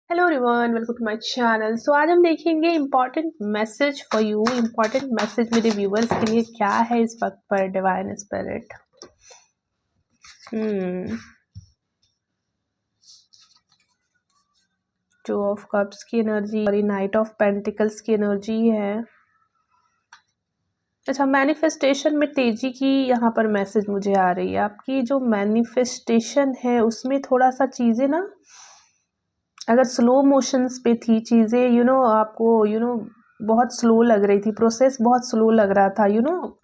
Hello everyone, welcome to my channel. So आज हम देखेंगे important message for you. Important message मेरे viewers के लिए क्या है इस वक्त पर divine spirit. Two of cups की एनर्जी और नाइट ऑफ पेंटिकल्स की एनर्जी है। अच्छा, मैनिफेस्टेशन में तेजी की यहाँ पर मैसेज मुझे आ रही है। आपकी जो मैनिफेस्टेशन है उसमें थोड़ा सा चीज़ें ना, अगर स्लो मोशंस पे थी चीज़ें, आपको बहुत स्लो लग रही थी, प्रोसेस बहुत स्लो लग रहा था,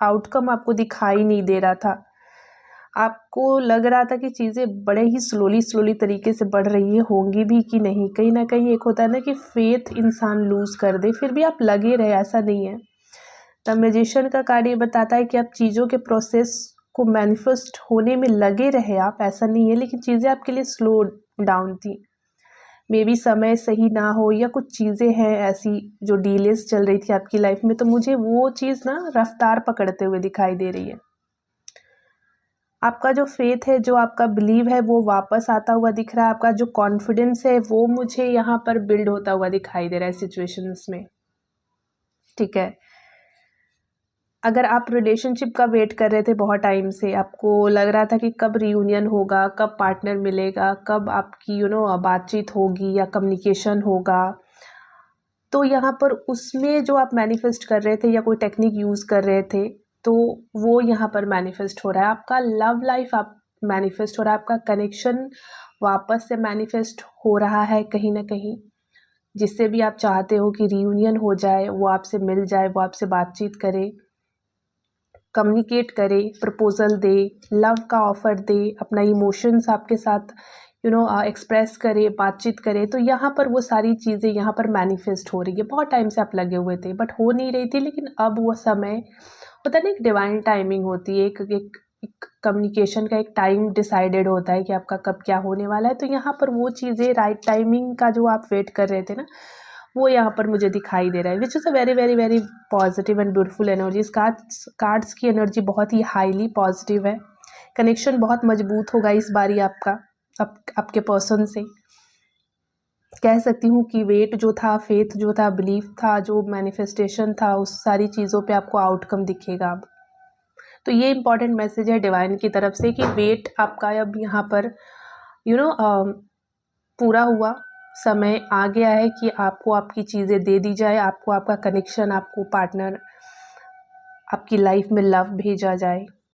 आउटकम आपको दिखाई नहीं दे रहा था। आपको लग रहा था कि चीज़ें बड़े ही स्लोली स्लोली तरीके से बढ़ रही है, होंगी भी कि नहीं। कहीं ना कहीं एक होता है ना कि फेथ इंसान लूज़ कर दे, फिर भी आप लगे रहे, ऐसा नहीं है। द मैजिशियन का कार्ड ये बताता है कि आप चीज़ों के प्रोसेस को मैनिफेस्ट होने में लगे रहे आप, ऐसा नहीं है, लेकिन चीज़ें आपके लिए स्लो डाउन थी। मे बी समय सही ना हो या कुछ चीज़ें हैं ऐसी जो डीलेस चल रही थी आपकी लाइफ में, तो मुझे वो चीज़ ना रफ्तार पकड़ते हुए दिखाई दे रही है। आपका जो फेथ है, जो आपका बिलीव है, वो वापस आता हुआ दिख रहा है। आपका जो कॉन्फिडेंस है वो मुझे यहाँ पर बिल्ड होता हुआ दिखाई दे रहा है सिचुएशंस में। ठीक है, अगर आप रिलेशनशिप का वेट कर रहे थे बहुत टाइम से, आपको लग रहा था कि कब रियूनियन होगा, कब पार्टनर मिलेगा, कब आपकी बातचीत होगी या कम्युनिकेशन होगा, तो यहाँ पर उसमें जो आप मैनिफेस्ट कर रहे थे या कोई टेक्निक यूज़ कर रहे थे, तो वो यहाँ पर मैनिफेस्ट हो रहा है। आपका लव लाइफ आप मैनिफेस्ट हो रहा है, आपका कनेक्शन वापस से मैनिफेस्ट हो रहा है कहीं ना कहीं। जिससे भी आप चाहते हो कि रियूनियन हो जाए, वो आपसे मिल जाए, वो आपसे बातचीत करे, कम्युनिकेट करे, प्रपोजल दे, लव का ऑफर दे, अपना इमोशंस आपके साथ एक्सप्रेस करे, बातचीत करे। तो यहाँ पर वो सारी चीज़ें यहाँ पर मैनिफेस्ट हो रही है। बहुत टाइम से आप लगे हुए थे बट हो नहीं रही थी, लेकिन अब वो समय होता है ना, एक डिवाइन टाइमिंग होती है, एक कम्युनिकेशन का एक टाइम डिसाइडेड होता है कि आपका कब क्या होने वाला है। तो यहाँ पर वो चीज़ें, राइट टाइमिंग का जो आप वेट कर रहे थे ना, वो यहाँ पर मुझे दिखाई दे रहा है, which is a very very very positive and beautiful energy. Cards की एनर्जी बहुत ही हाईली पॉजिटिव है। कनेक्शन बहुत मजबूत होगा इस बारी आपका आपके पर्सन से। कह सकती हूँ कि वेट जो था, फेथ जो था, बिलीफ था, जो मैनिफेस्टेशन था, उस सारी चीज़ों पे आपको आउटकम दिखेगा अब। तो ये इंपॉर्टेंट मैसेज है डिवाइन की तरफ से कि वेट आपका अब यहाँ पर पूरा हुआ। समय आ गया है कि आपको आपकी चीज़ें दे दी जाए, आपको आपका कनेक्शन, आपको पार्टनर, आपकी लाइफ में लव भेजा जाए।